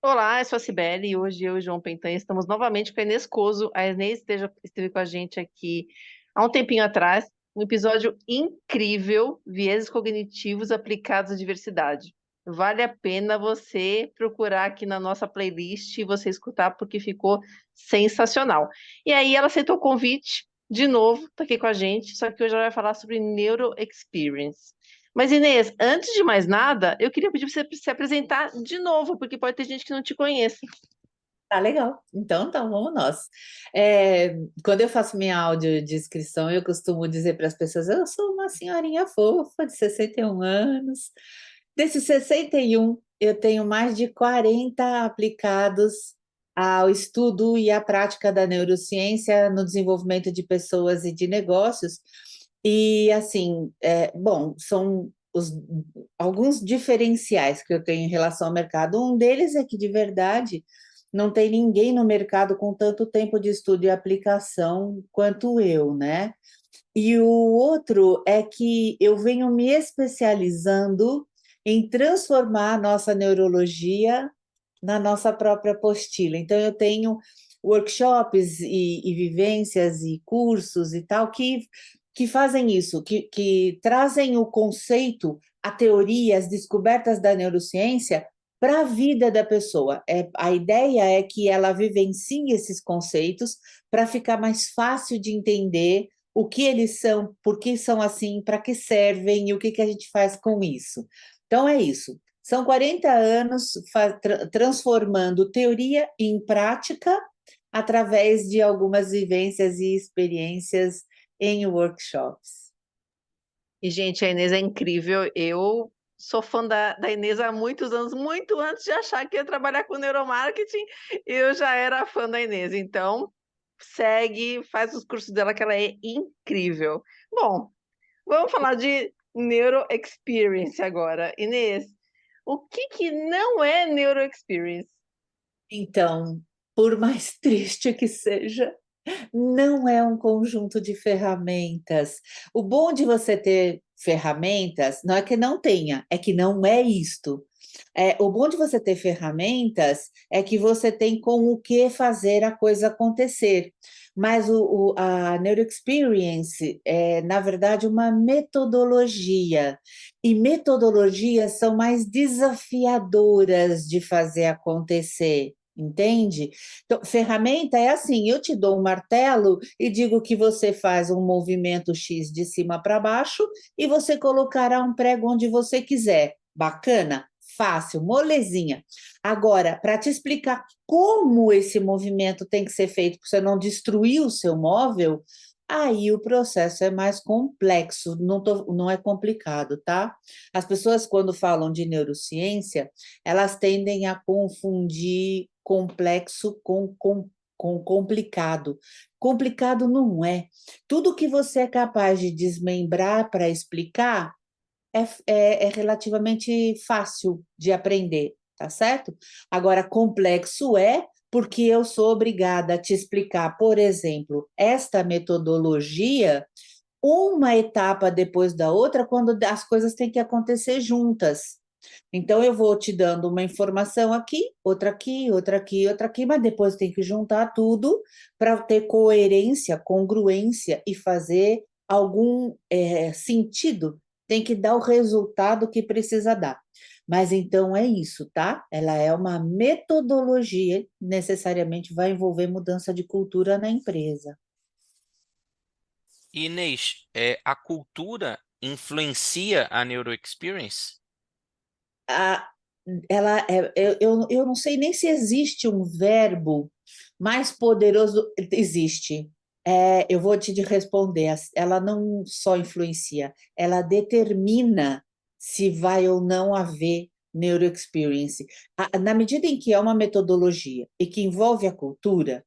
Olá, eu sou a Cibele e hoje eu e João Pentanha estamos novamente com a Inês Coso. A Inês esteve com a gente aqui há um tempinho atrás, um episódio incrível, vieses cognitivos aplicados à diversidade. Vale a pena você procurar aqui na nossa playlist e você escutar porque ficou sensacional. E aí ela aceitou o convite, de novo, está aqui com a gente, só que hoje ela vai falar sobre Neuro Experience. Mas, Inês, antes de mais nada, eu queria pedir para você se apresentar de novo, porque pode ter gente que não te conheça. Tá legal. Então, vamos nós. É, Quando eu faço minha audiodescrição, eu costumo dizer para as pessoas: eu sou uma senhorinha fofa de 61 anos. Desses 61, eu tenho mais de 40 aplicados ao estudo e à prática da neurociência no desenvolvimento de pessoas e de negócios. E, assim, bom, são alguns diferenciais que eu tenho em relação ao mercado. Um deles é que, de verdade, não tem ninguém no mercado com tanto tempo de estudo e aplicação quanto eu, né? E o outro é que eu venho me especializando em transformar a nossa neurologia na nossa própria apostila. Então, eu tenho workshops e vivências e cursos e tal que fazem isso, que trazem o conceito, a teoria, as descobertas da neurociência para a vida da pessoa. A ideia é que ela vivencie esses conceitos para ficar mais fácil de entender o que eles são, por que são assim, para que servem e o que a gente faz com isso. Então, é isso. São 40 anos transformando teoria em prática através de algumas vivências e experiências em workshops. E, gente, a Inês é incrível. Eu sou fã da Inês há muitos anos, muito antes de achar que ia trabalhar com neuromarketing, eu já era fã da Inês. Então, segue, faz os cursos dela, que ela é incrível. Bom, vamos falar de Neuro Experience agora. Inês, o que que não é Neuro Experience? Então, por mais triste que seja, não é um conjunto de ferramentas. O bom de você ter ferramentas não é que não tenha, é que não é isto. O bom de você ter ferramentas é que você tem com o que fazer a coisa acontecer. Mas a Neuroexperience é, na verdade, uma metodologia. E metodologias são mais desafiadoras de fazer acontecer. Entende? Então, ferramenta é assim: eu te dou um martelo e digo que você faz um movimento X de cima para baixo e você colocará um prego onde você quiser. Bacana? Fácil, molezinha. Agora, para te explicar como esse movimento tem que ser feito para você não destruir o seu móvel, aí o processo é mais complexo, não é complicado, tá? As pessoas, quando falam de neurociência, elas tendem a confundir complexo com complicado. Complicado não é. Tudo que você é capaz de desmembrar para explicar é relativamente fácil de aprender, tá certo? Agora, complexo é porque eu sou obrigada a te explicar, por exemplo, esta metodologia, uma etapa depois da outra, quando as coisas têm que acontecer juntas. Então, eu vou te dando uma informação aqui, outra aqui, outra aqui, outra aqui, mas depois tem que juntar tudo para ter coerência, congruência e fazer algum sentido. Tem que dar o resultado que precisa dar. Mas então é isso, tá? Ela é uma metodologia, necessariamente vai envolver mudança de cultura na empresa. Inês, a cultura influencia a Neuro Experience? a, eu não sei nem se existe um verbo mais poderoso. Existe. Eu vou te responder. Ela não só influencia, ela determina se vai ou não haver neuroexperience. Na medida em que é uma metodologia e que envolve a cultura,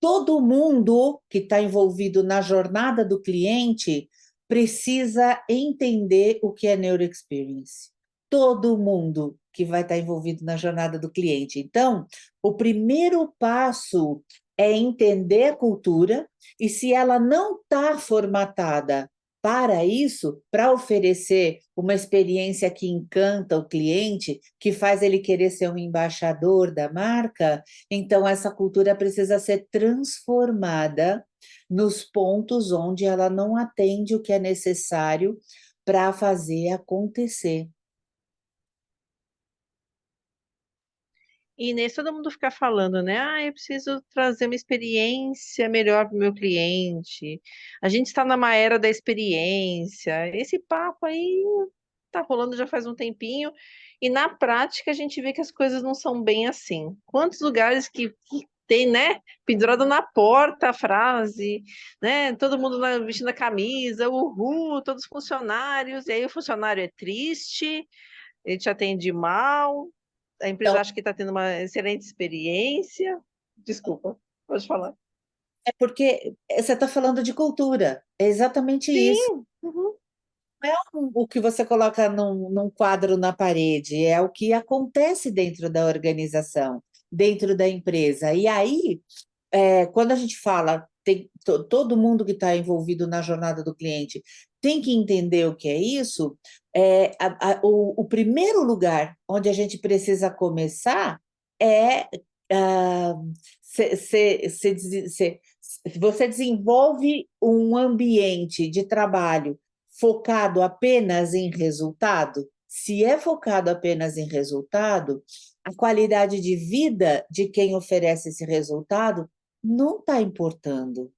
todo mundo que está envolvido na jornada do cliente precisa entender o que é neuroexperience. Todo mundo que vai estar envolvido na jornada do cliente. Então, o primeiro passo é entender a cultura, e se ela não está formatada para isso, para oferecer uma experiência que encanta o cliente, que faz ele querer ser um embaixador da marca, então essa cultura precisa ser transformada nos pontos onde ela não atende o que é necessário para fazer acontecer. E nesse todo mundo fica falando, né? Ah, eu preciso trazer uma experiência melhor para o meu cliente. A gente está numa era da experiência. Esse papo aí tá rolando já faz um tempinho. E na prática a gente vê que as coisas não são bem assim. Quantos lugares que tem, né? Pendurado na porta a frase, né? Todo mundo vestindo a camisa, uhul, todos os funcionários. E aí o funcionário é triste, ele te atende mal, a empresa Então, acha que está tendo uma excelente experiência. Desculpa, pode falar. é porque você está falando de cultura, é exatamente isso. Sim, uhum. O que você coloca num quadro na parede, é o que acontece dentro da organização, dentro da empresa. E aí, quando a gente fala, todo mundo que está envolvido na jornada do cliente tem que entender o que é isso, o primeiro lugar onde a gente precisa começar é ah, você desenvolve um ambiente de trabalho focado apenas em resultado. Se é focado apenas em resultado, a qualidade de vida de quem oferece esse resultado não está importando,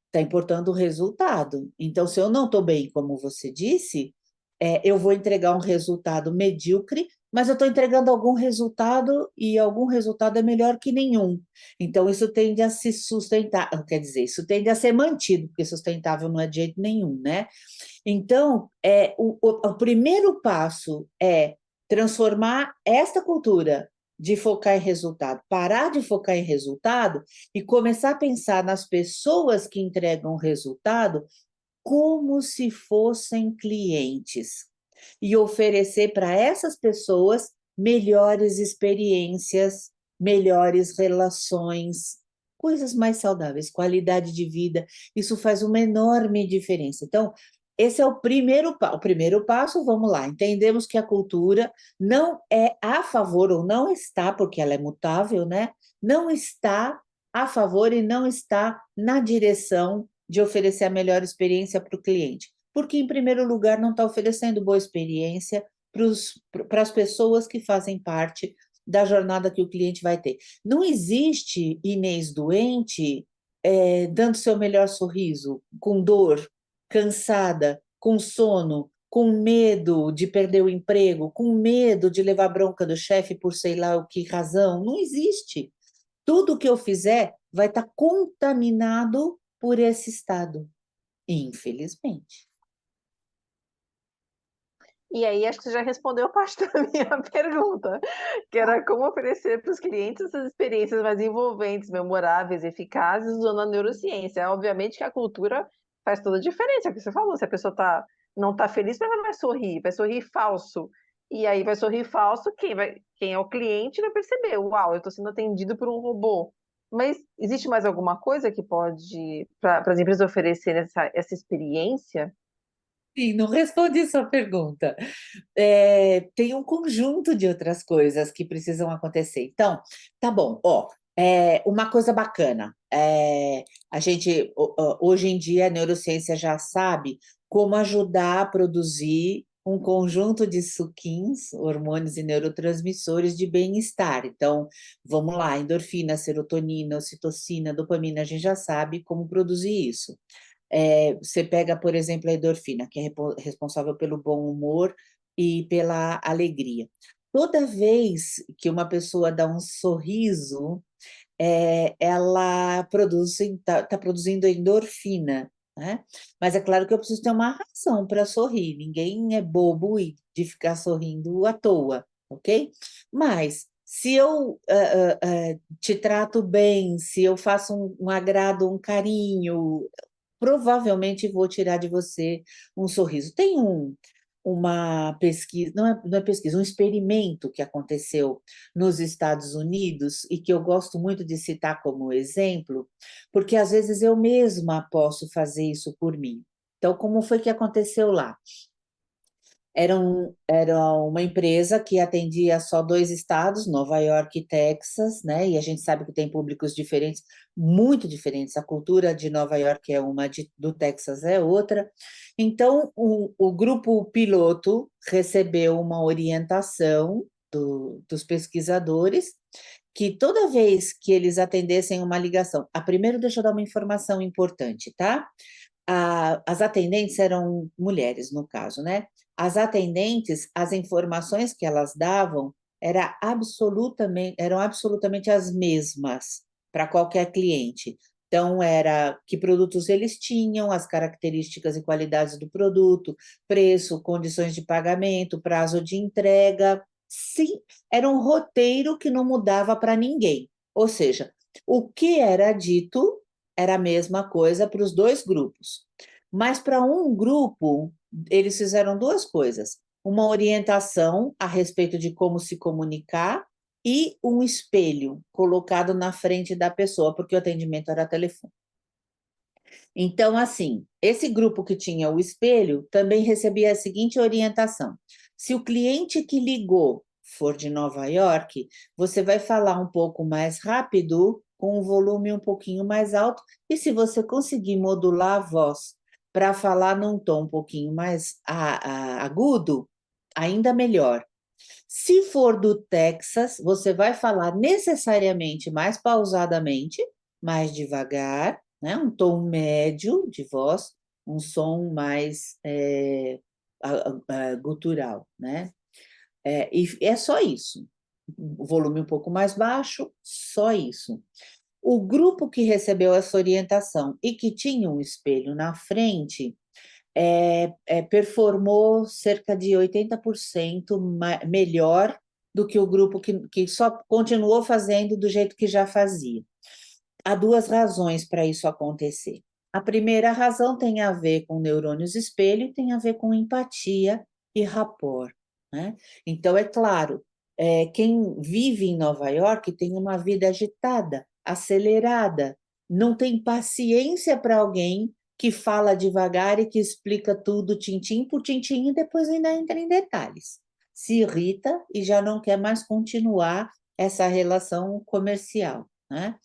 está importando o resultado. Então, se eu não estou bem, como você disse, eu vou entregar um resultado medíocre, mas eu estou entregando algum resultado e algum resultado é melhor que nenhum. Então, isso tende a se sustentar, quer dizer, isso tende a ser mantido, porque sustentável não é de jeito nenhum, né? Então, o primeiro passo é transformar esta cultura de focar em resultado, parar de focar em resultado e começar a pensar nas pessoas que entregam resultado como se fossem clientes e oferecer para essas pessoas melhores experiências, melhores relações, coisas mais saudáveis, qualidade de vida. Isso faz uma enorme diferença. Então, esse é o primeiro passo. O primeiro passo, vamos lá, entendemos que a cultura não é a favor ou não está, porque ela é mutável, né? Não está a favor e não está na direção de oferecer a melhor experiência para o cliente. Porque, em primeiro lugar, não está oferecendo boa experiência para as pessoas que fazem parte da jornada que o cliente vai ter. Não existe Inês doente dando seu melhor sorriso, com dor, cansada, com sono, com medo de perder o emprego, com medo de levar bronca do chefe por sei lá o que razão. Não existe. Tudo que eu fizer vai estar contaminado por esse estado, infelizmente. E aí acho que você já respondeu parte da minha pergunta, que era como oferecer para os clientes essas experiências mais envolventes, memoráveis, eficazes, usando a neurociência. Obviamente que a cultura faz toda a diferença, é o que você falou, se a pessoa não está feliz, ela vai sorrir falso. E aí vai sorrir falso, quem é o cliente vai perceber, uau, eu estou sendo atendido por um robô. Mas existe mais alguma coisa que pode, para as empresas oferecerem essa experiência? Sim, não respondi sua pergunta. Tem um conjunto de outras coisas que precisam acontecer. Então, tá bom, ó, uma coisa bacana. A gente, hoje em dia, a neurociência já sabe como ajudar a produzir um conjunto de suquins, hormônios e neurotransmissores de bem-estar. Então, vamos lá, endorfina, serotonina, ocitocina, dopamina, a gente já sabe como produzir isso. Você pega, por exemplo, a endorfina, que é responsável pelo bom humor e pela alegria. Toda vez que uma pessoa dá um sorriso, ela tá produzindo endorfina, né? Mas é claro que eu preciso ter uma razão para sorrir. Ninguém é bobo e de ficar sorrindo à toa, ok? Mas se eu te trato bem, se eu faço um agrado, um carinho, provavelmente vou tirar de você um sorriso. Tem uma pesquisa, não é pesquisa, um experimento que aconteceu nos Estados Unidos e que eu gosto muito de citar como exemplo, porque às vezes eu mesma posso fazer isso por mim. Então, como foi que aconteceu lá? Era uma empresa que atendia só 2 estados, Nova York e Texas, né? E a gente sabe que tem públicos diferentes, muito diferentes. A cultura de Nova York é uma, do Texas é outra. Então, o grupo piloto recebeu uma orientação dos pesquisadores que toda vez que eles atendessem uma ligação, primeiro deixa eu dar uma informação importante, tá? As atendentes eram mulheres, no caso, né? As atendentes, as informações que elas davam eram absolutamente as mesmas para qualquer cliente. Então, era que produtos eles tinham, as características e qualidades do produto, preço, condições de pagamento, prazo de entrega. Sim, era um roteiro que não mudava para ninguém. Ou seja, o que era dito era a mesma coisa para os 2 grupos. Mas para um grupo, eles fizeram 2 coisas: uma orientação a respeito de como se comunicar e um espelho colocado na frente da pessoa, porque o atendimento era telefone. Então, assim, esse grupo que tinha o espelho também recebia a seguinte orientação: se o cliente que ligou for de Nova York, você vai falar um pouco mais rápido, com um volume um pouquinho mais alto, e se você conseguir modular a voz para falar num tom um pouquinho mais agudo, ainda melhor. Se for do Texas, você vai falar necessariamente mais pausadamente, mais devagar, né? Um tom médio de voz, um som mais gutural, né? E é só isso. O volume um pouco mais baixo, só isso. O grupo que recebeu essa orientação e que tinha um espelho na frente performou cerca de 80% melhor do que o grupo que só continuou fazendo do jeito que já fazia. Há 2 razões para isso acontecer. A primeira razão tem a ver com neurônios espelho e tem a ver com empatia e rapport, né? Então, é claro, quem vive em Nova York tem uma vida agitada, acelerada, não tem paciência para alguém que fala devagar e que explica tudo tintim por tintim e depois ainda entra em detalhes. Se irrita e já não quer mais continuar essa relação comercial, né?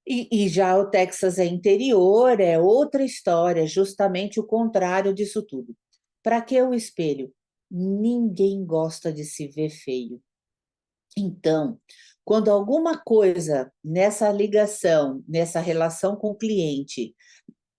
E já o Texas é interior, é outra história, justamente o contrário disso tudo. Para que o espelho? Ninguém gosta de se ver feio. Então, quando alguma coisa nessa ligação, nessa relação com o cliente,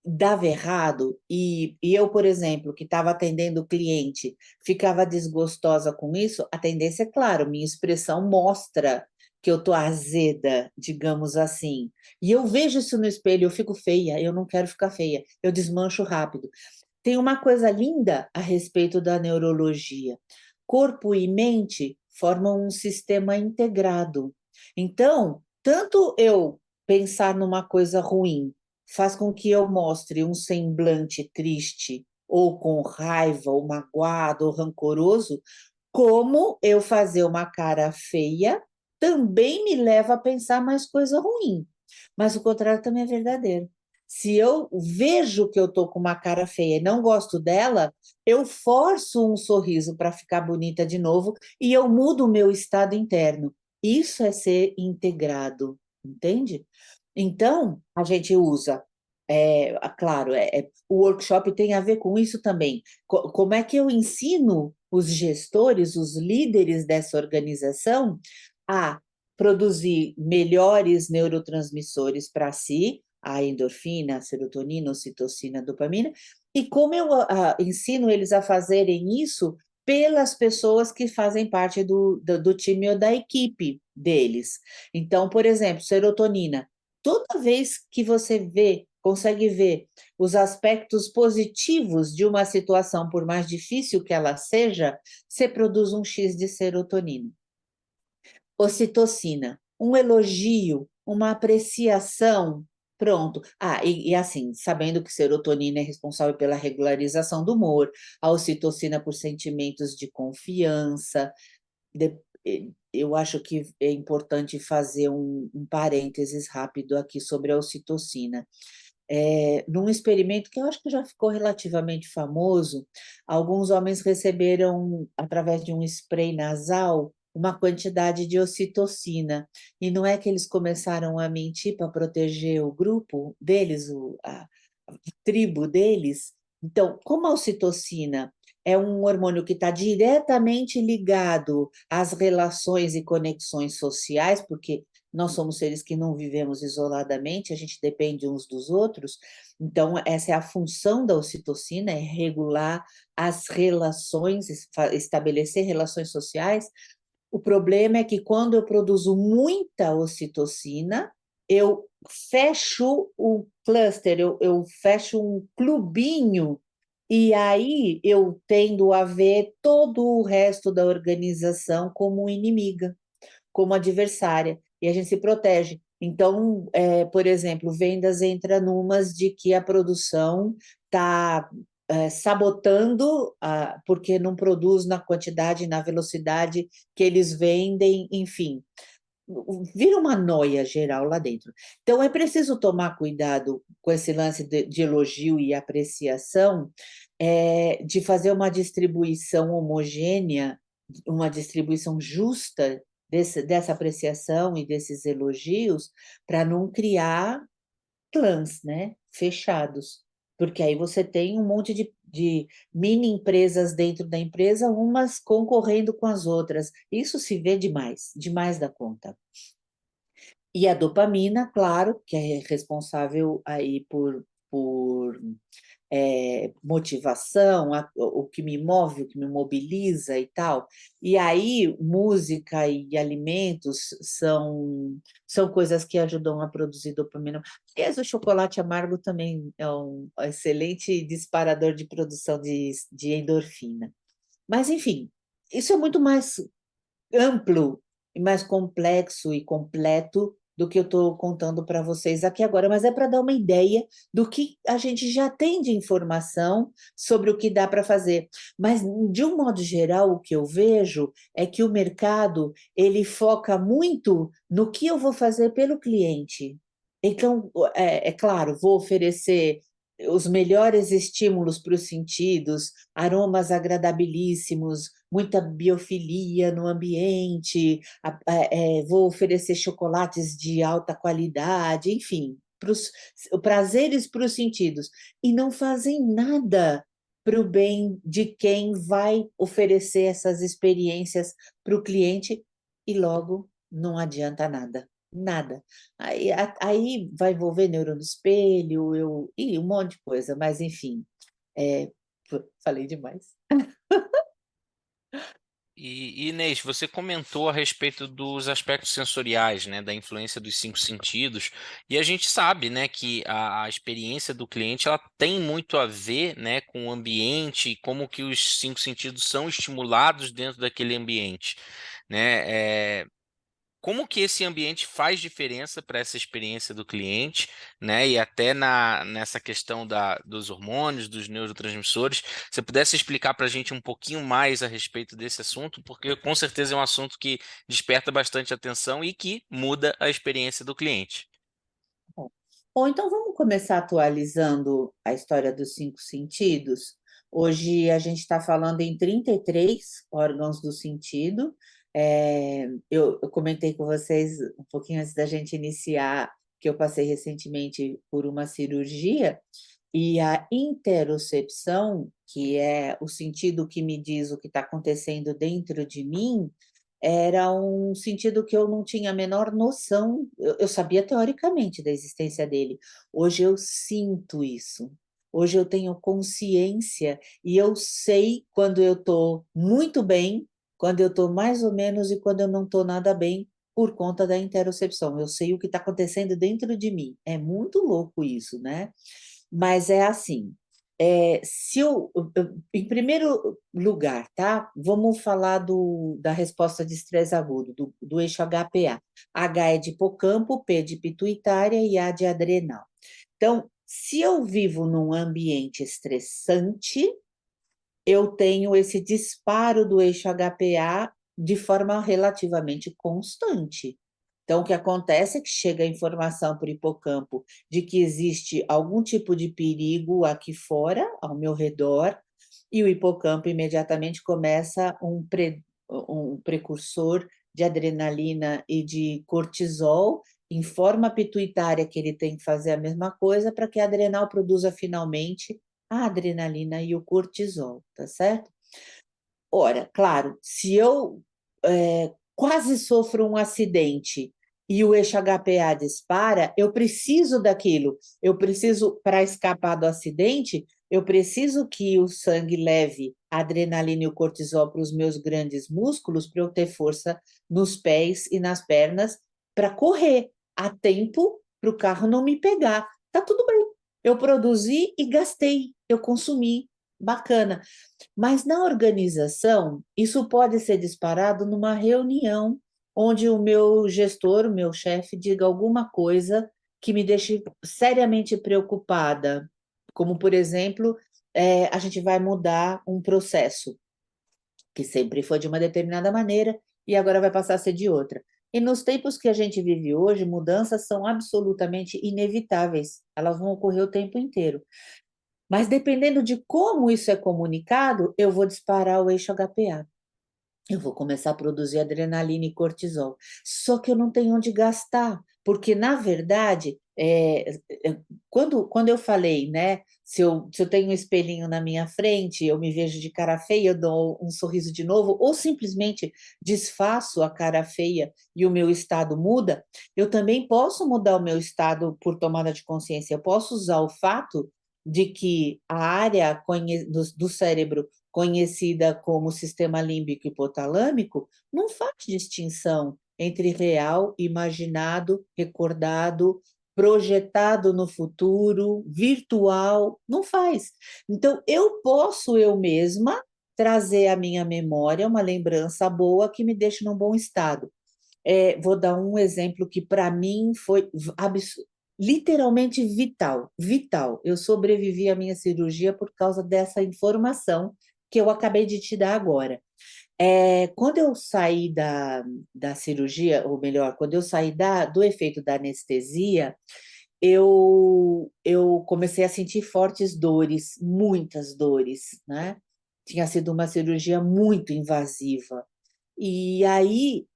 dava errado, e eu, por exemplo, que estava atendendo o cliente, ficava desgostosa com isso, a tendência é claro, minha expressão mostra que eu estou azeda, digamos assim. E eu vejo isso no espelho, eu fico feia, eu não quero ficar feia, eu desmancho rápido. Tem uma coisa linda a respeito da neurologia. Corpo e mente formam um sistema integrado. Então, tanto eu pensar numa coisa ruim faz com que eu mostre um semblante triste, ou com raiva, ou magoado, ou rancoroso, como eu fazer uma cara feia também me leva a pensar mais coisa ruim. Mas o contrário também é verdadeiro. Se eu vejo que eu estou com uma cara feia e não gosto dela, eu forço um sorriso para ficar bonita de novo e eu mudo o meu estado interno. Isso é ser integrado, entende? Então, a gente usa, claro, o workshop tem a ver com isso também. Como é que eu ensino os gestores, os líderes dessa organização a produzir melhores neurotransmissores para si, a endorfina, a serotonina, a ocitocina, a dopamina, e como eu ensino eles a fazerem isso pelas pessoas que fazem parte do time ou da equipe deles. Então, por exemplo, serotonina. Toda vez que você consegue ver os aspectos positivos de uma situação, por mais difícil que ela seja, você produz um X de serotonina. Ocitocina, um elogio, uma apreciação, pronto. E assim, sabendo que serotonina é responsável pela regularização do humor, a ocitocina por sentimentos de confiança. Eu acho que é importante fazer um parênteses rápido aqui sobre a ocitocina. num experimento que eu acho que já ficou relativamente famoso, alguns homens receberam, através de um spray nasal, uma quantidade de ocitocina. E não é que eles começaram a mentir para proteger o grupo deles, a tribo deles? Então, como a ocitocina é um hormônio que está diretamente ligado às relações e conexões sociais, porque nós somos seres que não vivemos isoladamente, a gente depende uns dos outros. Então, essa é a função da ocitocina, é regular as relações, estabelecer relações sociais. O problema é que quando eu produzo muita ocitocina, eu fecho o cluster, eu fecho um clubinho, e aí eu tendo a ver todo o resto da organização como inimiga, como adversária, e a gente se protege. Então, por exemplo, vendas entra numas de que a produção está sabotando, porque não produz na quantidade, na velocidade que eles vendem, enfim, vira uma noia geral lá dentro. Então, é preciso tomar cuidado com esse lance de elogio e apreciação, de fazer uma distribuição homogênea, uma distribuição justa dessa apreciação e desses elogios, para não criar clãs, né, fechados, porque aí você tem um monte de mini empresas dentro da empresa, umas concorrendo com as outras. Isso se vê demais, demais da conta. E a dopamina, claro, que é responsável aí por motivação, o que me move, o que me mobiliza e tal. E aí, música e alimentos são coisas que ajudam a produzir dopamina. Aliás, o chocolate amargo também é um excelente disparador de produção de endorfina. Mas, enfim, isso é muito mais amplo e mais complexo e completo do que eu estou contando para vocês aqui agora, mas é para dar uma ideia do que a gente já tem de informação sobre o que dá para fazer. Mas, de um modo geral, o que eu vejo é que o mercado ele foca muito no que eu vou fazer pelo cliente. Então, é claro, vou oferecer os melhores estímulos para os sentidos, aromas agradabilíssimos, muita biofilia no ambiente, vou oferecer chocolates de alta qualidade, enfim, prazeres para os sentidos, e não fazem nada para o bem de quem vai oferecer essas experiências para o cliente, e logo não adianta nada. Nada. Aí vai envolver neurônio espelho, e um monte de coisa, mas enfim, é, falei demais. E Inês, você comentou a respeito dos aspectos sensoriais, né, da influência dos cinco sentidos, e a gente sabe, né, que a experiência do cliente ela tem muito a ver, né, com o ambiente, como que os cinco sentidos são estimulados dentro daquele ambiente, né? Como que esse ambiente faz diferença para essa experiência do cliente, né? E até nessa questão dos hormônios, dos neurotransmissores, se pudesse explicar para a gente um pouquinho mais a respeito desse assunto, porque com certeza é um assunto que desperta bastante atenção e que muda a experiência do cliente. Bom, Bom, então vamos começar atualizando a história dos cinco sentidos. Hoje a gente está falando em 33 órgãos do sentido. Eu comentei com vocês um pouquinho antes da gente iniciar que eu passei recentemente por uma cirurgia, e a interocepção, que é o sentido que me diz o que está acontecendo dentro de mim, era um sentido que eu não tinha a menor noção. Eu sabia teoricamente da existência dele. Hoje eu sinto isso. Hoje eu tenho consciência e eu sei quando eu estou muito bem, quando eu estou mais ou menos e quando eu não estou nada bem por conta da interocepção. Eu sei o que está acontecendo dentro de mim. É muito louco isso, né? Mas é assim, se em primeiro lugar, tá? Vamos falar da resposta de estresse agudo, do eixo HPA. H é de hipocampo, P de pituitária e A de adrenal. Então, se eu vivo num ambiente estressante, eu tenho esse disparo do eixo HPA de forma relativamente constante. Então, o que acontece é que chega a informação para o hipocampo de que existe algum tipo de perigo aqui fora, ao meu redor, e o hipocampo imediatamente começa um precursor de adrenalina e de cortisol, informa a pituitária que ele tem que fazer a mesma coisa para que a adrenal produza finalmente a adrenalina e o cortisol, tá certo? Ora, claro, se eu quase sofro um acidente e o eixo HPA dispara, eu preciso daquilo. Eu preciso, para escapar do acidente, eu preciso que o sangue leve a adrenalina e o cortisol para os meus grandes músculos, para eu ter força nos pés e nas pernas, para correr a tempo para o carro não me pegar. Tá tudo bem. Eu produzi e gastei, eu consumi. Bacana. Mas na organização, isso pode ser disparado numa reunião onde o meu gestor, o meu chefe, diga alguma coisa que me deixe seriamente preocupada, como, por exemplo, a gente vai mudar um processo, que sempre foi de uma determinada maneira e agora vai passar a ser de outra. E nos tempos que a gente vive hoje, mudanças são absolutamente inevitáveis, elas vão ocorrer o tempo inteiro. Mas dependendo de como isso é comunicado, eu vou disparar o eixo HPA. Eu vou começar a produzir adrenalina e cortisol. Só que eu não tenho onde gastar, porque, na verdade, quando eu falei, né? Se eu tenho um espelhinho na minha frente, eu me vejo de cara feia, eu dou um sorriso de novo, ou simplesmente desfaço a cara feia e o meu estado muda, eu também posso mudar o meu estado por tomada de consciência. Eu posso usar o fato de que a área do cérebro conhecida como sistema límbico hipotalâmico, não faz distinção entre real, imaginado, recordado, projetado no futuro, virtual, não faz. Então, eu posso eu mesma trazer à minha memória uma lembrança boa que me deixe num bom estado. Vou dar um exemplo que para mim foi literalmente vital, vital. Eu sobrevivi à minha cirurgia por causa dessa informação que eu acabei de te dar agora. Quando eu saí da cirurgia, ou melhor, quando eu saí do efeito da anestesia, eu comecei a sentir fortes dores, muitas dores, né? Tinha sido uma cirurgia muito invasiva. E aí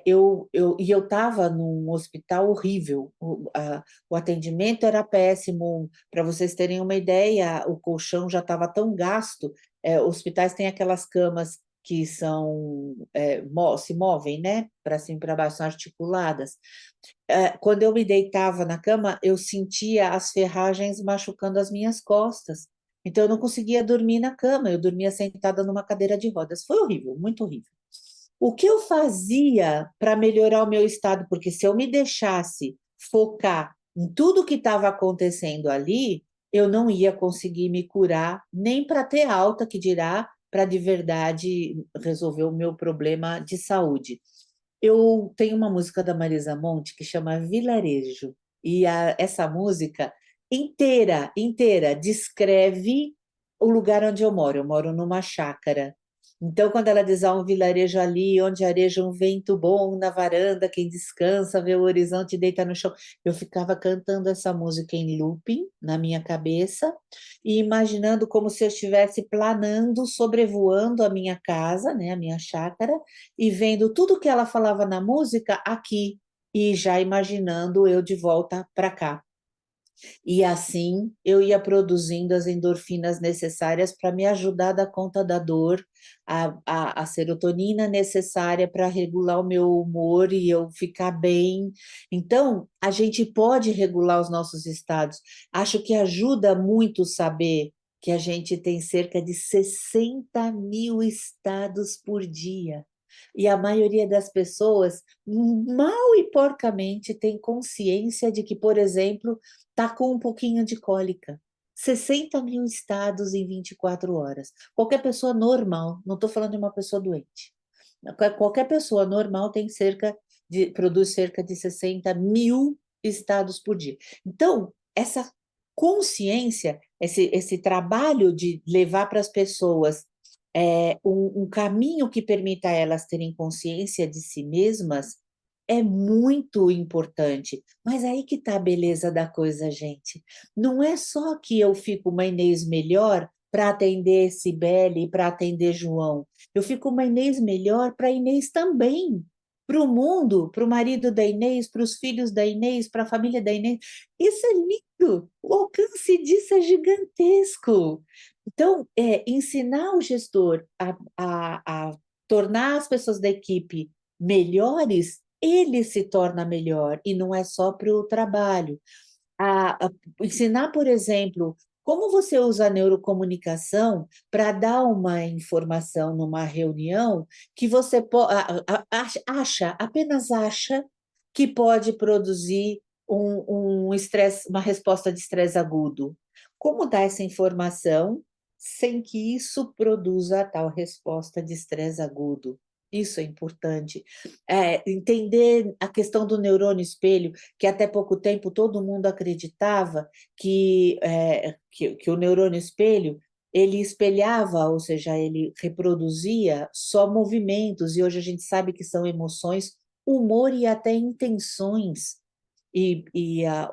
eu estava num hospital horrível, o atendimento era péssimo. Para vocês terem uma ideia, o colchão já estava tão gasto. Hospitais têm aquelas camas que se movem, né? Para cima e para baixo, são articuladas. Quando eu me deitava na cama, eu sentia as ferragens machucando as minhas costas. Então, eu não conseguia dormir na cama, eu dormia sentada numa cadeira de rodas. Foi horrível, muito horrível. O que eu fazia para melhorar o meu estado? Porque se eu me deixasse focar em tudo que estava acontecendo ali, eu não ia conseguir me curar, nem para ter alta, que dirá para de verdade resolver o meu problema de saúde. Eu tenho uma música da Marisa Monte que chama Vilarejo, e essa música inteira, inteira, descreve o lugar onde eu moro. Eu moro numa chácara. Então, quando ela diz, há um vilarejo ali, onde areja um vento bom na varanda, quem descansa, vê o horizonte e deita no chão. Eu ficava cantando essa música em looping na minha cabeça e imaginando como se eu estivesse planando, sobrevoando a minha casa, né, a minha chácara, e vendo tudo que ela falava na música aqui, e já imaginando eu de volta para cá. E assim eu ia produzindo as endorfinas necessárias para me ajudar a dar conta da dor, a serotonina necessária para regular o meu humor e eu ficar bem. Então, a gente pode regular os nossos estados. Acho que ajuda muito saber que a gente tem cerca de 60 mil estados por dia. E a maioria das pessoas, mal e porcamente, tem consciência de que, por exemplo, está com um pouquinho de cólica. 60 mil estados em 24 horas. Qualquer pessoa normal, não estou falando de uma pessoa doente. Qualquer pessoa normal produz cerca de 60 mil estados por dia. Então, essa consciência, esse trabalho de levar para as pessoas um caminho que permita a elas terem consciência de si mesmas, é muito importante. Mas aí que está a beleza da coisa, gente. Não é só que eu fico uma Inês melhor para atender Cibele e para atender João. Eu fico uma Inês melhor para a Inês também. Para o mundo, para o marido da Inês, para os filhos da Inês, para a família da Inês. Isso é lindo! O alcance disso é gigantesco. Então, ensinar o gestor a tornar as pessoas da equipe melhores, ele se torna melhor, e não é só para o trabalho. Ensinar, por exemplo, como você usa a neurocomunicação para dar uma informação numa reunião que você apenas acha que pode produzir um estresse, uma resposta de estresse agudo. Como dar essa informação sem que isso produza a tal resposta de estresse agudo? Isso é importante. Entender a questão do neurônio espelho, que até pouco tempo todo mundo acreditava que o neurônio espelho ele espelhava, ou seja, ele reproduzia só movimentos, e hoje a gente sabe que são emoções, humor e até intenções.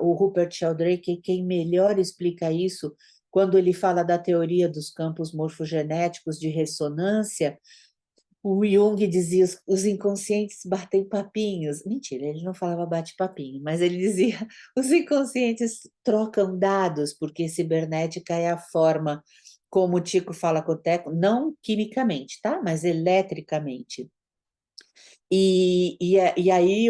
O Rupert Sheldrake, quem melhor explica isso, quando ele fala da teoria dos campos morfogenéticos de ressonância, o Jung dizia os inconscientes batem papinhos. Mentira, ele não falava bate-papinho, mas ele dizia os inconscientes trocam dados, porque cibernética é a forma como o Tico fala com o Teco, não quimicamente, tá? Mas eletricamente. E aí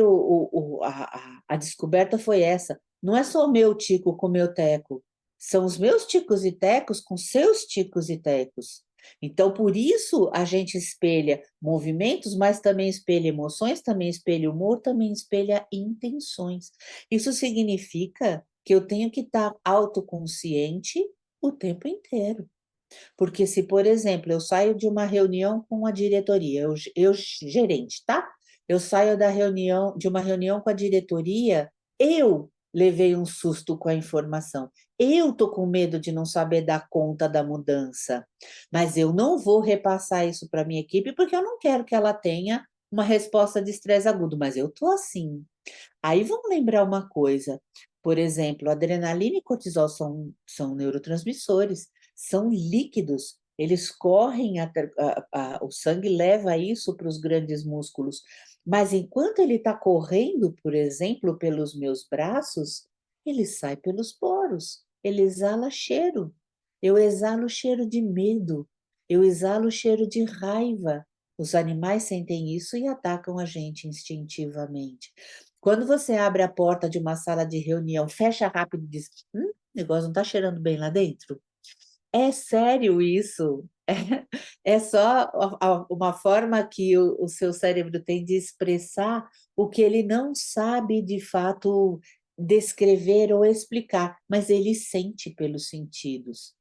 a descoberta foi essa. Não é só o meu Tico com o meu Teco, são os meus ticos e tecos com seus ticos e tecos. Então, por isso, a gente espelha movimentos, mas também espelha emoções, também espelha humor, também espelha intenções. Isso significa que eu tenho que estar autoconsciente o tempo inteiro. Porque se, por exemplo, eu saio de uma reunião com a diretoria, eu gerente, tá? Eu saio de uma reunião com a diretoria, eu levei um susto com a informação. Eu tô com medo de não saber dar conta da mudança, mas eu não vou repassar isso para minha equipe porque eu não quero que ela tenha uma resposta de estresse agudo, mas eu tô assim. Aí vamos lembrar uma coisa, por exemplo, adrenalina e cortisol são neurotransmissores, são líquidos, eles correm, o sangue leva isso para os grandes músculos, mas enquanto ele está correndo, por exemplo, pelos meus braços, ele sai pelos poros, ele exala cheiro. Eu exalo cheiro de medo, eu exalo cheiro de raiva. Os animais sentem isso e atacam a gente instintivamente. Quando você abre a porta de uma sala de reunião, fecha rápido e diz: o negócio não está cheirando bem lá dentro. É sério isso. É só uma forma que o seu cérebro tem de expressar o que ele não sabe de fato descrever ou explicar, mas ele sente pelos sentidos.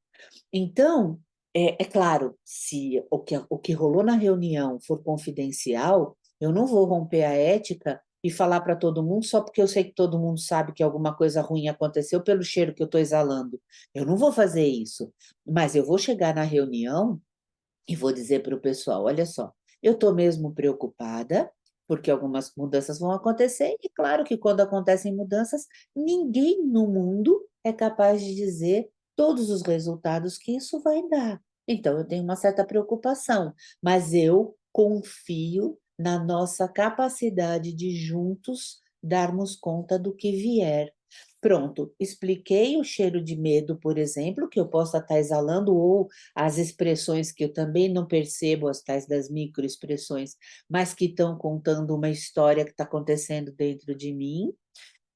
Então, é claro, se o que rolou na reunião for confidencial, eu não vou romper a ética e falar para todo mundo só porque eu sei que todo mundo sabe que alguma coisa ruim aconteceu pelo cheiro que eu estou exalando. Eu não vou fazer isso, mas eu vou chegar na reunião e vou dizer para o pessoal: olha só, eu estou mesmo preocupada, porque algumas mudanças vão acontecer, e claro que quando acontecem mudanças, ninguém no mundo é capaz de dizer todos os resultados que isso vai dar. Então, eu tenho uma certa preocupação, mas eu confio na nossa capacidade de juntos darmos conta do que vier. Pronto, expliquei o cheiro de medo, por exemplo, que eu possa estar exalando, ou as expressões que eu também não percebo, as tais das microexpressões, mas que estão contando uma história que está acontecendo dentro de mim,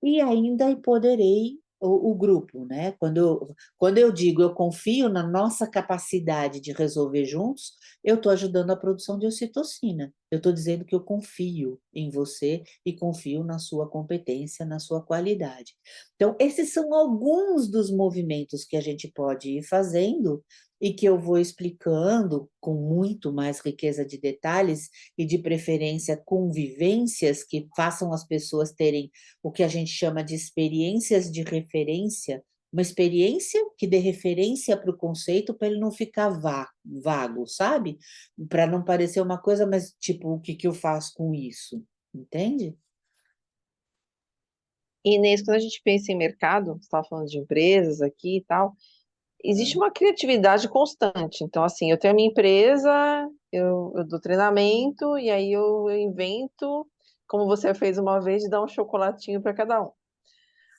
e ainda empoderei o grupo, né? Quando eu digo eu confio na nossa capacidade de resolver juntos, eu estou ajudando a produção de ocitocina. Eu estou dizendo que eu confio em você e confio na sua competência, na sua qualidade. Então, esses são alguns dos movimentos que a gente pode ir fazendo e que eu vou explicando com muito mais riqueza de detalhes e, de preferência, com vivências que façam as pessoas terem o que a gente chama de experiências de referência, uma experiência que dê referência para o conceito para ele não ficar vago, sabe? Para não parecer uma coisa, mas tipo, o que eu faço com isso? Entende? Inês, quando a gente pensa em mercado, você estava falando de empresas aqui e tal, existe uma criatividade constante. Então, assim, eu tenho a minha empresa, eu dou treinamento, e aí eu invento, como você fez uma vez, de dar um chocolatinho para cada um.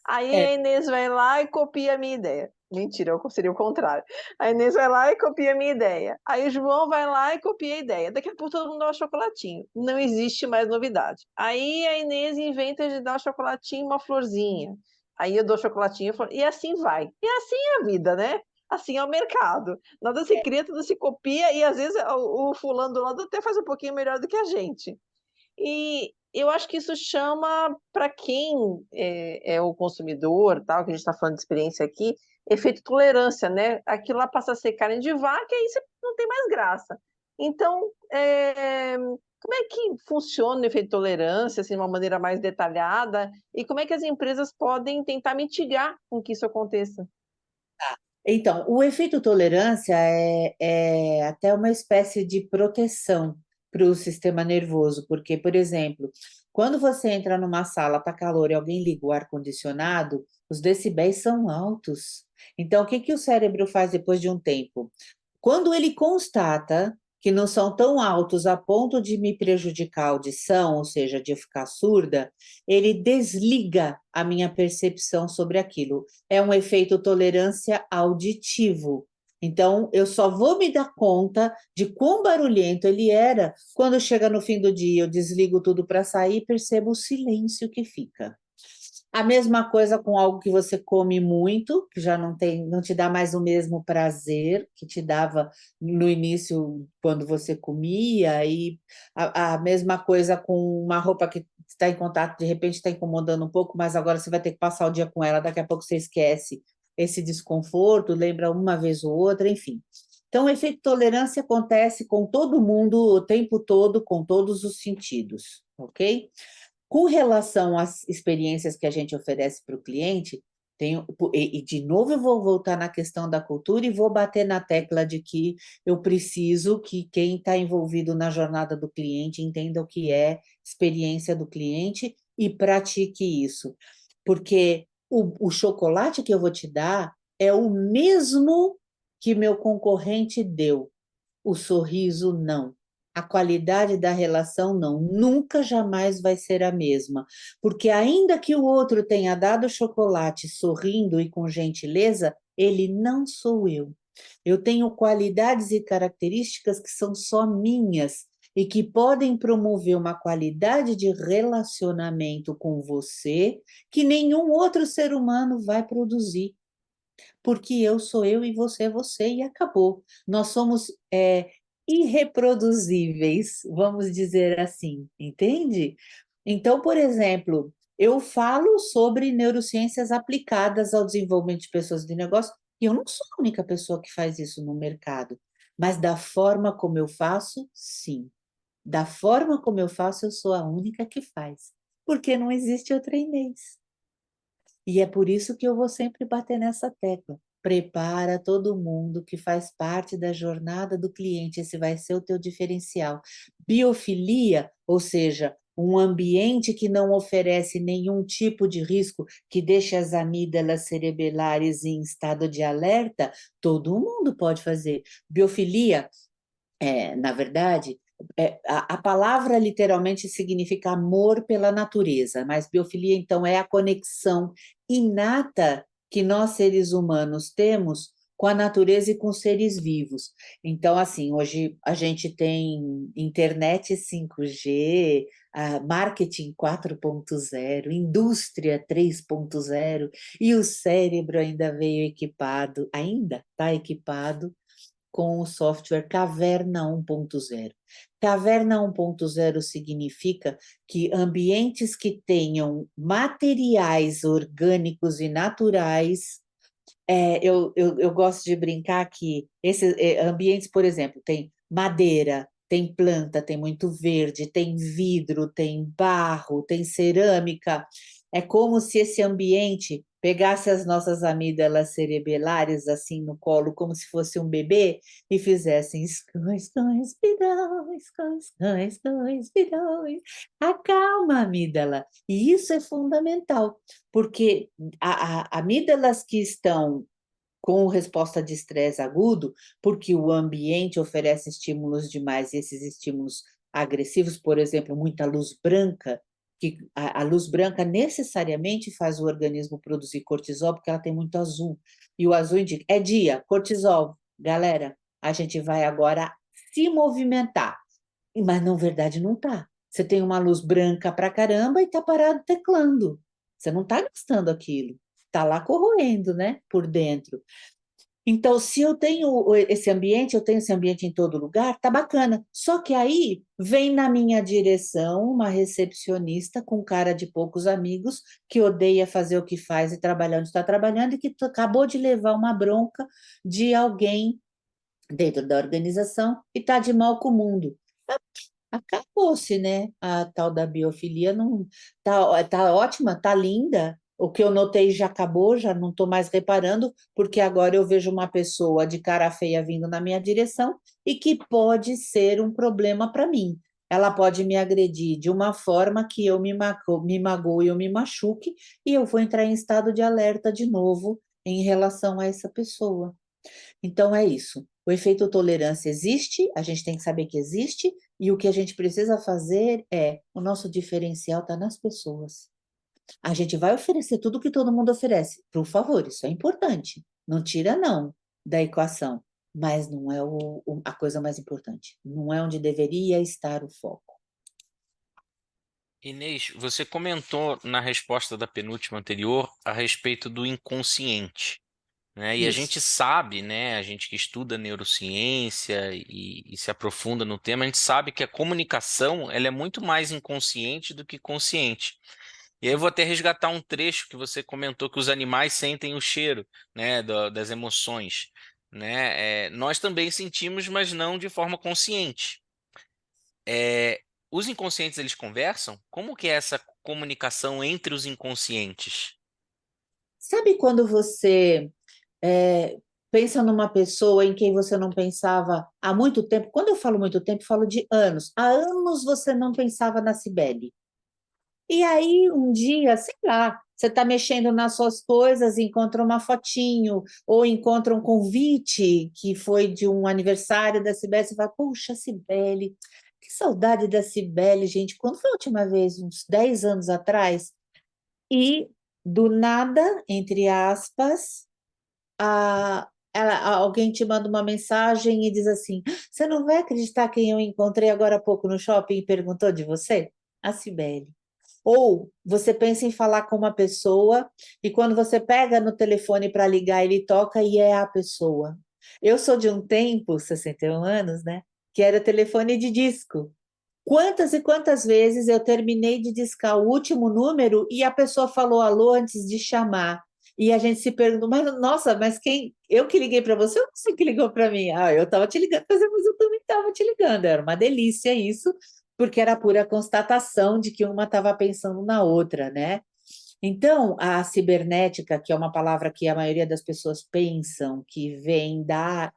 Aí É, a Inês vai lá e copia a minha ideia. Mentira, seria o contrário. A Inês vai lá e copia a minha ideia. Aí o João vai lá e copia a ideia. Daqui a pouco todo mundo dá um chocolatinho. Não existe mais novidade. Aí a Inês inventa de dar um chocolatinho e uma florzinha. Aí eu dou chocolatinho e flor. E assim vai. E assim é a vida, né? Assim é o mercado. Nada se cria, tudo se copia, e às vezes o fulano do lado até faz um pouquinho melhor do que a gente. E eu acho que isso chama, para quem é o consumidor, tal, que a gente está falando de experiência aqui, efeito tolerância, né? Aquilo lá passa a ser carne de vaca e aí você não tem mais graça. Então, como é que funciona o efeito tolerância, assim, de uma maneira mais detalhada, e como é que as empresas podem tentar mitigar com que isso aconteça? então, o efeito tolerância é até uma espécie de proteção para o sistema nervoso, porque, por exemplo, quando você entra numa sala, está calor e alguém liga o ar-condicionado, os decibéis são altos. Então, o que que o cérebro faz depois de um tempo? Quando ele constata que não são tão altos a ponto de me prejudicar a audição, ou seja, de eu ficar surda, ele desliga a minha percepção sobre aquilo. É um efeito tolerância auditivo. Então, eu só vou me dar conta de quão barulhento ele era quando chega no fim do dia, eu desligo tudo para sair e percebo o silêncio que fica. A mesma coisa com algo que você come muito, que já não tem, não te dá mais o mesmo prazer que te dava no início quando você comia, e a mesma coisa com uma roupa que está em contato, de repente está incomodando um pouco, mas agora você vai ter que passar o dia com ela, daqui a pouco você esquece esse desconforto, lembra uma vez ou outra, enfim. Então, o efeito tolerância acontece com todo mundo o tempo todo, com todos os sentidos, ok? Com relação às experiências que a gente oferece para o cliente, e de novo eu vou voltar na questão da cultura e vou bater na tecla de que eu preciso que quem está envolvido na jornada do cliente entenda o que é experiência do cliente e pratique isso. Porque o chocolate que eu vou te dar é o mesmo que meu concorrente deu, o sorriso não. A qualidade da relação não, nunca jamais vai ser a mesma, porque ainda que o outro tenha dado chocolate sorrindo e com gentileza, ele não sou eu. Eu tenho qualidades e características que são só minhas e que podem promover uma qualidade de relacionamento com você que nenhum outro ser humano vai produzir, porque eu sou eu e você é você, e acabou. Nós somos irreproduzíveis, vamos dizer assim, entende? Então, por exemplo, eu falo sobre neurociências aplicadas ao desenvolvimento de pessoas de negócio, e eu não sou a única pessoa que faz isso no mercado, mas da forma como eu faço, sim. Da forma como eu faço, eu sou a única que faz, porque não existe outra Inês. E é por isso que eu vou sempre bater nessa tecla. Prepara todo mundo que faz parte da jornada do cliente, esse vai ser o teu diferencial. Biofilia, ou seja, um ambiente que não oferece nenhum tipo de risco, que deixa as amígdalas cerebelares em estado de alerta, todo mundo pode fazer. Biofilia na verdade, a palavra literalmente significa amor pela natureza, mas biofilia, então, é a conexão inata que nós, seres humanos, temos com a natureza e com seres vivos. Então, assim, hoje a gente tem internet 5G, marketing 4.0, indústria 3.0, e o cérebro ainda veio equipado, ainda está equipado com o software Caverna 1.0. Caverna 1.0 significa que ambientes que tenham materiais orgânicos e naturais, eu gosto de brincar que esses ambientes, por exemplo, tem madeira, tem planta, tem muito verde, tem vidro, tem barro, tem cerâmica. É como se esse ambiente pegasse as nossas amígdalas cerebelares assim no colo, como se fosse um bebê, e fizessem escões, escões, pirões, escões, escões, escões, pirões. Acalma a amígdala. E isso é fundamental, porque amígdalas que estão com resposta de estresse agudo, porque o ambiente oferece estímulos demais, e esses estímulos agressivos, por exemplo, muita luz branca, que a luz branca necessariamente faz o organismo produzir cortisol, porque ela tem muito azul. E o azul indica, é dia, cortisol. Galera, a gente vai agora se movimentar. Mas, na verdade, não tá. Você tem uma luz branca pra caramba e tá parado teclando. Você não tá gastando aquilo. Tá lá corroendo, né, por dentro. Então, se eu tenho esse ambiente, eu tenho esse ambiente em todo lugar, tá bacana. Só que aí vem na minha direção uma recepcionista com cara de poucos amigos, que odeia fazer o que faz e trabalhar onde está trabalhando, e que acabou de levar uma bronca de alguém dentro da organização e está de mal com o mundo. Acabou-se, né? A tal da biofilia não tá ótima, tá linda. O que eu notei já acabou, já não estou mais reparando, porque agora eu vejo uma pessoa de cara feia vindo na minha direção e que pode ser um problema para mim. Ela pode me agredir de uma forma que eu me magoe ou me machuque, e eu vou entrar em estado de alerta de novo em relação a essa pessoa. Então é isso. O efeito tolerância existe, a gente tem que saber que existe, e o que a gente precisa fazer é, o nosso diferencial está nas pessoas. A gente vai oferecer tudo que todo mundo oferece. Por favor, isso é importante. Não tira não da equação, mas não é a coisa mais importante. Não é onde deveria estar o foco. Inês, você comentou na resposta da penúltima anterior a respeito do inconsciente, né? E a Isso. gente sabe, né? A gente que estuda neurociência e se aprofunda no tema, a gente sabe que a comunicação ela é muito mais inconsciente do que consciente. E aí eu vou até resgatar um trecho que você comentou que os animais sentem o cheiro, né, das emoções, né? Nós também sentimos, mas não de forma consciente. É, os inconscientes eles conversam? Como que é essa comunicação entre os inconscientes? Sabe quando você pensa numa pessoa em quem você não pensava há muito tempo? Quando eu falo muito tempo, falo de anos. Há anos você não pensava na Cibele. E aí, um dia, sei lá, você está mexendo nas suas coisas, encontra uma fotinho, ou encontra um convite que foi de um aniversário da Cibele, você fala, puxa, Cibele, que saudade da Cibele, gente. Quando foi a última vez? Uns 10 anos atrás? E, do nada, entre aspas, alguém te manda uma mensagem e diz assim, você não vai acreditar quem eu encontrei agora há pouco no shopping e perguntou de você? A Cibele. Ou você pensa em falar com uma pessoa e quando você pega no telefone para ligar, ele toca e é a pessoa. Eu sou de um tempo, 61 anos, né? Que era telefone de disco. Quantas e quantas vezes eu terminei de discar o último número e a pessoa falou alô antes de chamar. E a gente se perguntou, mas nossa, mas quem? Eu que liguei para você ou você que ligou para mim? Ah, eu estava te ligando, mas eu também estava te ligando. Era uma delícia isso, porque era a pura constatação de que uma estava pensando na outra, né? Então, a cibernética, que é uma palavra que a maioria das pessoas pensam que vem da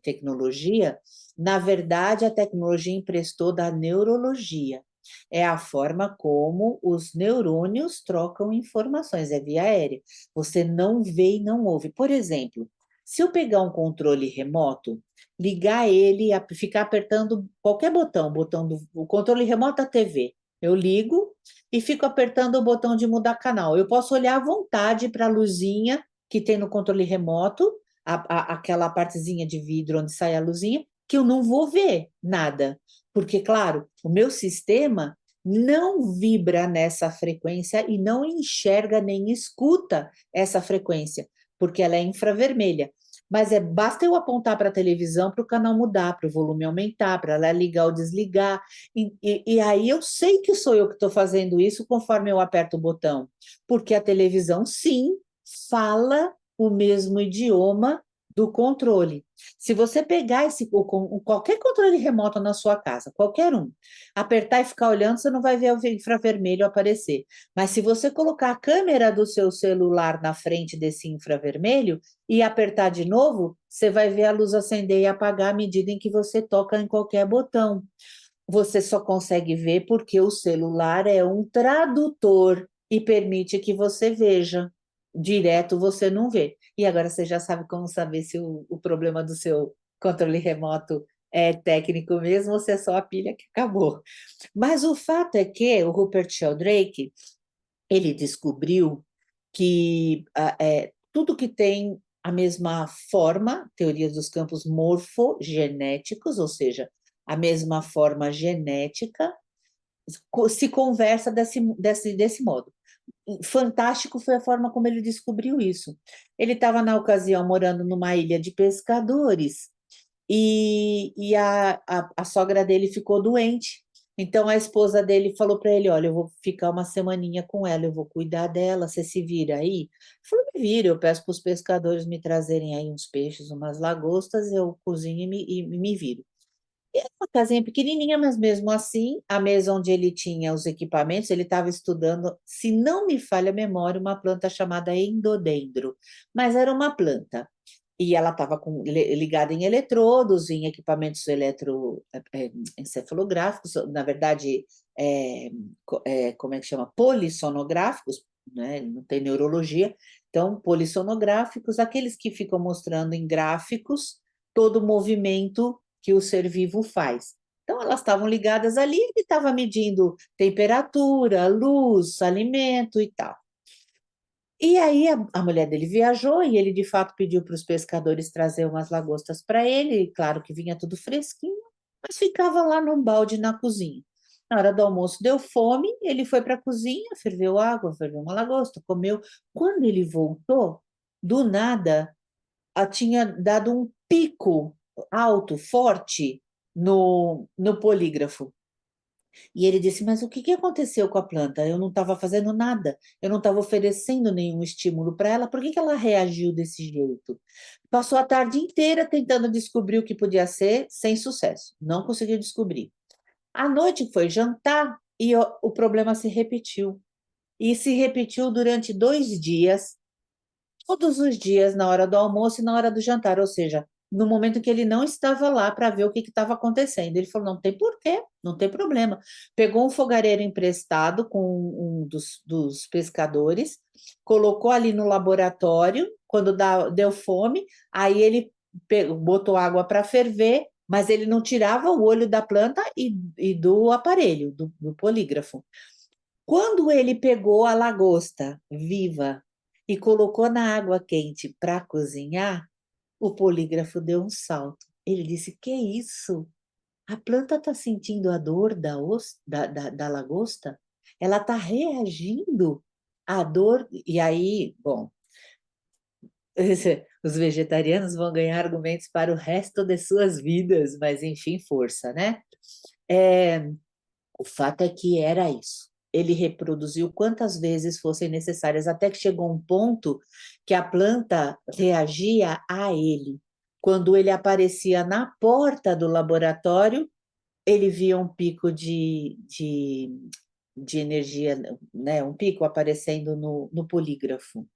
tecnologia, na verdade, a tecnologia emprestou da neurologia. É a forma como os neurônios trocam informações, é via aérea. Você não vê e não ouve. Por exemplo, se eu pegar um controle remoto, ligar ele, ficar apertando qualquer botão, o controle remoto da TV, eu ligo e fico apertando o botão de mudar canal. Eu posso olhar à vontade para a luzinha que tem no controle remoto, aquela partezinha de vidro onde sai a luzinha, que eu não vou ver nada. Porque, claro, o meu sistema não vibra nessa frequência e não enxerga nem escuta essa frequência, porque ela é infravermelha. Mas basta eu apontar para a televisão para o canal mudar, para o volume aumentar, para ela ligar ou desligar. E aí eu sei que sou eu que estou fazendo isso conforme eu aperto o botão, porque a televisão, sim, fala o mesmo idioma do controle. Se você pegar qualquer controle remoto na sua casa, qualquer um, apertar e ficar olhando, você não vai ver o infravermelho aparecer. Mas se você colocar a câmera do seu celular na frente desse infravermelho e apertar de novo, você vai ver a luz acender e apagar à medida em que você toca em qualquer botão. Você só consegue ver porque o celular é um tradutor e permite que você veja. Direto você não vê. E agora você já sabe como saber se o problema do seu controle remoto é técnico mesmo ou se é só a pilha que acabou. Mas o fato é que o Rupert Sheldrake, ele descobriu que tudo que tem a mesma forma, teorias dos campos morfogenéticos, ou seja, a mesma forma genética, se conversa desse modo. Fantástico foi a forma como ele descobriu isso. Ele estava, na ocasião, morando numa ilha de pescadores e a sogra dele ficou doente. Então a esposa dele falou para ele: Olha, eu vou ficar uma semaninha com ela, eu vou cuidar dela, você se vira aí? Ele falou: Me vira, eu peço para os pescadores me trazerem aí uns peixes, umas lagostas, eu cozinho e me viro. E era uma casinha pequenininha, mas mesmo assim, a mesa onde ele tinha os equipamentos, ele estava estudando, se não me falha a memória, uma planta chamada endodendro, mas era uma planta. E ela estava ligada em eletrodos, em equipamentos encefalográficos, na verdade, como é que chama? Polissonográficos, né? Não tem neurologia, então, polissonográficos, aqueles que ficam mostrando em gráficos todo o movimento que o ser vivo faz. Então, elas estavam ligadas ali, ele estava medindo temperatura, luz, alimento e tal. E aí a mulher dele viajou e ele de fato pediu para os pescadores trazer umas lagostas para ele, e claro que vinha tudo fresquinho, mas ficava lá num balde na cozinha. Na hora do almoço deu fome, ele foi para a cozinha, ferveu água, ferveu uma lagosta, comeu. Quando ele voltou, do nada, tinha dado um pico alto, forte, no polígrafo. E ele disse: Mas o que aconteceu com a planta? Eu não estava fazendo nada, eu não estava oferecendo nenhum estímulo para ela, por que ela reagiu desse jeito? Passou a tarde inteira tentando descobrir o que podia ser, sem sucesso, não conseguiu descobrir. À noite foi jantar e o problema se repetiu. E se repetiu durante 2 dias, todos os dias, na hora do almoço e na hora do jantar, ou seja, no momento que ele não estava lá para ver o que estava acontecendo. Ele falou: não tem porquê, não tem problema. Pegou um fogareiro emprestado com um dos pescadores, colocou ali no laboratório, quando deu fome, aí ele botou água para ferver, mas ele não tirava o olho da planta e do aparelho, do polígrafo. Quando ele pegou a lagosta viva e colocou na água quente para cozinhar, o polígrafo deu um salto. Ele disse: Que é isso? A planta está sentindo a dor da lagosta? Ela está reagindo à dor. E aí, bom, os vegetarianos vão ganhar argumentos para o resto de suas vidas, mas enfim, força, né? O fato é que era isso. Ele reproduziu quantas vezes fossem necessárias, até que chegou um ponto que a planta reagia a ele. Quando ele aparecia na porta do laboratório, ele via um pico de energia, né? Um pico aparecendo no polígrafo.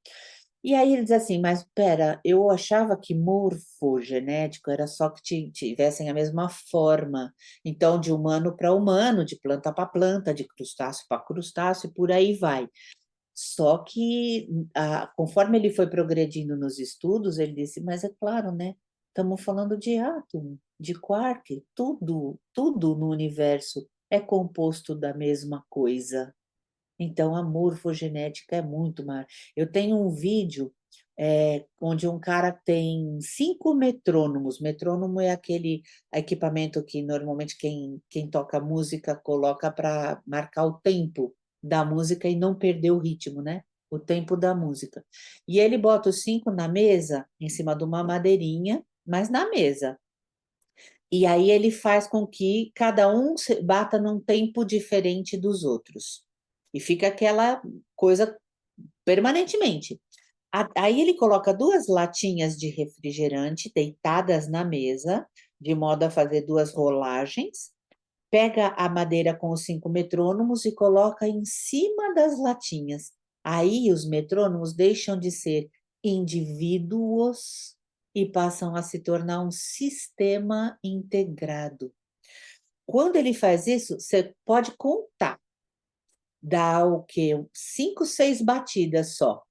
E aí ele diz assim: Mas pera, eu achava que morfogenético era só que tivessem a mesma forma. Então, de humano para humano, de planta para planta, de crustáceo para crustáceo, e por aí vai. Só que, conforme ele foi progredindo nos estudos, ele disse: Mas é claro, né? Estamos falando de átomo, de quark, tudo no universo é composto da mesma coisa. Então, a morfogenética é muito mais. Eu tenho um vídeo onde um cara tem 5 metrônomos. Metrônomo é aquele equipamento que normalmente quem toca música coloca para marcar o tempo da música e não perder o ritmo, né? O tempo da música. E ele bota os 5 na mesa, em cima de uma madeirinha, mas na mesa. E aí ele faz com que cada um bata num tempo diferente dos outros. E fica aquela coisa permanentemente. Aí ele coloca 2 latinhas de refrigerante deitadas na mesa, de modo a fazer 2 rolagens, pega a madeira com os 5 metrônomos e coloca em cima das latinhas. Aí os metrônomos deixam de ser indivíduos e passam a se tornar um sistema integrado. Quando ele faz isso, você pode contar. Dá o quê? 5, 6 batidas só.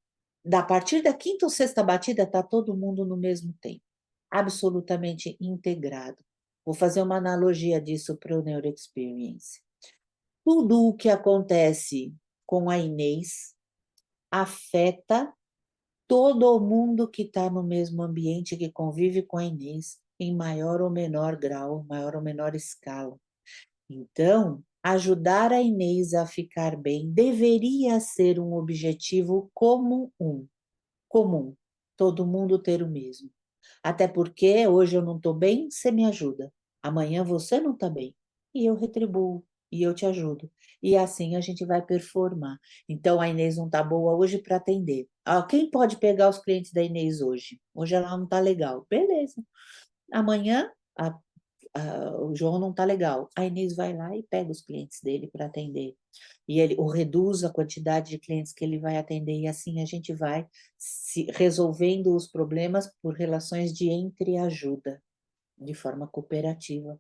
A partir da 5ª ou 6ª batida, está todo mundo no mesmo tempo, absolutamente integrado. Vou fazer uma analogia disso para o NeuroExperience. Tudo o que acontece com a Inês afeta todo mundo que está no mesmo ambiente, que convive com a Inês, em maior ou menor grau, maior ou menor escala. Então, ajudar a Inês a ficar bem deveria ser um objetivo comum, todo mundo ter o mesmo. Até porque hoje eu não estou bem, você me ajuda. Amanhã você não está bem, e eu retribuo, e eu te ajudo. E assim a gente vai performar. Então, a Inês não está boa hoje para atender. Quem pode pegar os clientes da Inês hoje? Hoje ela não está legal. Beleza. Amanhã, o João não está legal. A Inês vai lá e pega os clientes dele para atender. E ele reduz a quantidade de clientes que ele vai atender, e assim a gente vai resolvendo os problemas por relações de entreajuda, de forma cooperativa.